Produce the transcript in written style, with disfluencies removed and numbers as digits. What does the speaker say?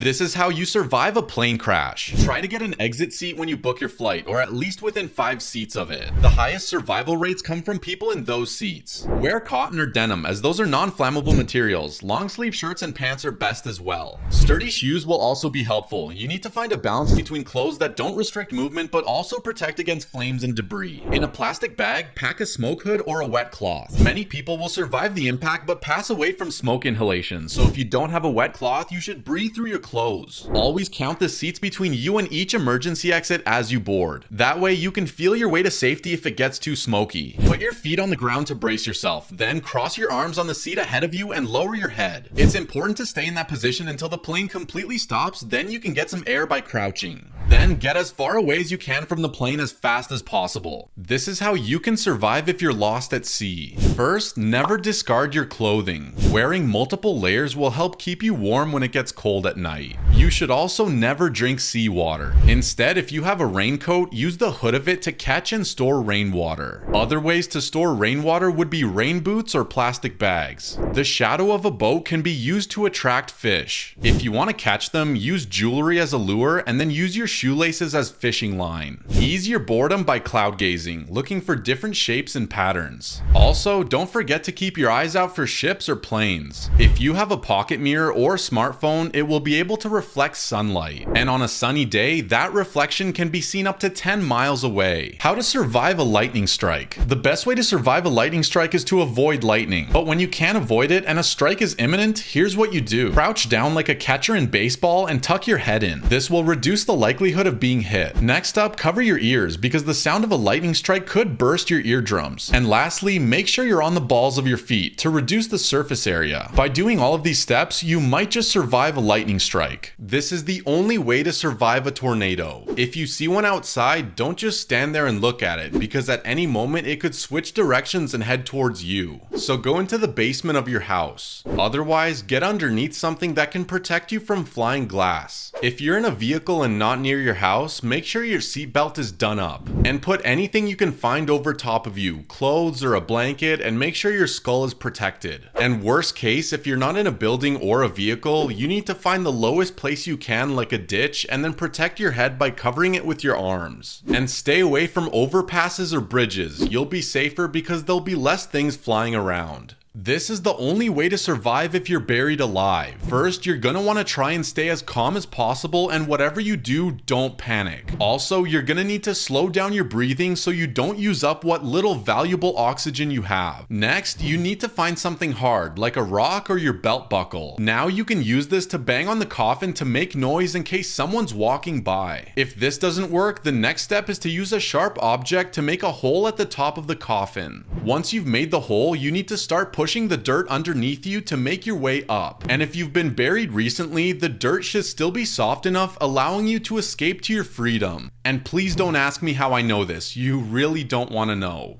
This is how you survive a plane crash. Try to get an exit seat when you book your flight, or at least within 5 seats of it. The highest survival rates come from people in those seats. Wear cotton or denim, as those are non-flammable materials. Long sleeve shirts and pants are best as well. Sturdy shoes will also be helpful. You need to find a balance between clothes that don't restrict movement but also protect against flames and debris. In a plastic bag, pack a smoke hood or a wet cloth. Many people will survive the impact but pass away from smoke inhalation, so if you don't have a wet cloth, you should breathe through your clothes. Always count the seats between you and each emergency exit as you board. That way you can feel your way to safety if it gets too smoky. Put your feet on the ground to brace yourself, then cross your arms on the seat ahead of you and lower your head. It's important to stay in that position until the plane completely stops, then you can get some air by crouching. Then get as far away as you can from the plane as fast as possible. This is how you can survive if you're lost at sea. First, never discard your clothing. Wearing multiple layers will help keep you warm when it gets cold at night. You should also never drink seawater. Instead, if you have a raincoat, use the hood of it to catch and store rainwater. Other ways to store rainwater would be rain boots or plastic bags. The shadow of a boat can be used to attract fish. If you want to catch them, use jewelry as a lure and then use your shoelaces as fishing line. Ease your boredom by cloud gazing, looking for different shapes and patterns. Also, don't forget to keep your eyes out for ships or planes. If you have a pocket mirror or smartphone, it will be able to reflect sunlight. And on a sunny day, that reflection can be seen up to 10 miles away. How to survive a lightning strike. The best way to survive a lightning strike is to avoid lightning. But when you can't avoid it and a strike is imminent, here's what you do. Crouch down like a catcher in baseball and tuck your head in. This will reduce the likelihood of being hit. Next up, cover your ears because the sound of a lightning strike could burst your eardrums. And lastly, make sure you're on the balls of your feet to reduce the surface area. By doing all of these steps, you might just survive a lightning strike. This is the only way to survive a tornado. If you see one outside, don't just stand there and look at it because at any moment it could switch directions and head towards you. So go into the basement of your house. Otherwise, get underneath something that can protect you from flying glass. If you're in a vehicle and not near your house, make sure your seatbelt is done up. And put anything you can find over top of you, clothes or a blanket, and make sure your skull is protected. And worst case, if you're not in a building or a vehicle, you need to find the lowest place you can, like a ditch, and then protect your head by covering it with your arms. And stay away from overpasses or bridges. You'll be safer because there'll be less things flying around. This is the only way to survive if you're buried alive. First, you're gonna want to try and stay as calm as possible, and whatever you do, don't panic. Also, you're gonna need to slow down your breathing so you don't use up what little valuable oxygen you have. Next, you need to find something hard, like a rock or your belt buckle. Now you can use this to bang on the coffin to make noise in case someone's walking by. If this doesn't work, the next step is to use a sharp object to make a hole at the top of the coffin. Once you've made the hole, you need to start pushing the dirt underneath you to make your way up. And if you've been buried recently, the dirt should still be soft enough, allowing you to escape to your freedom. And please don't ask me how I know this. You really don't want to know.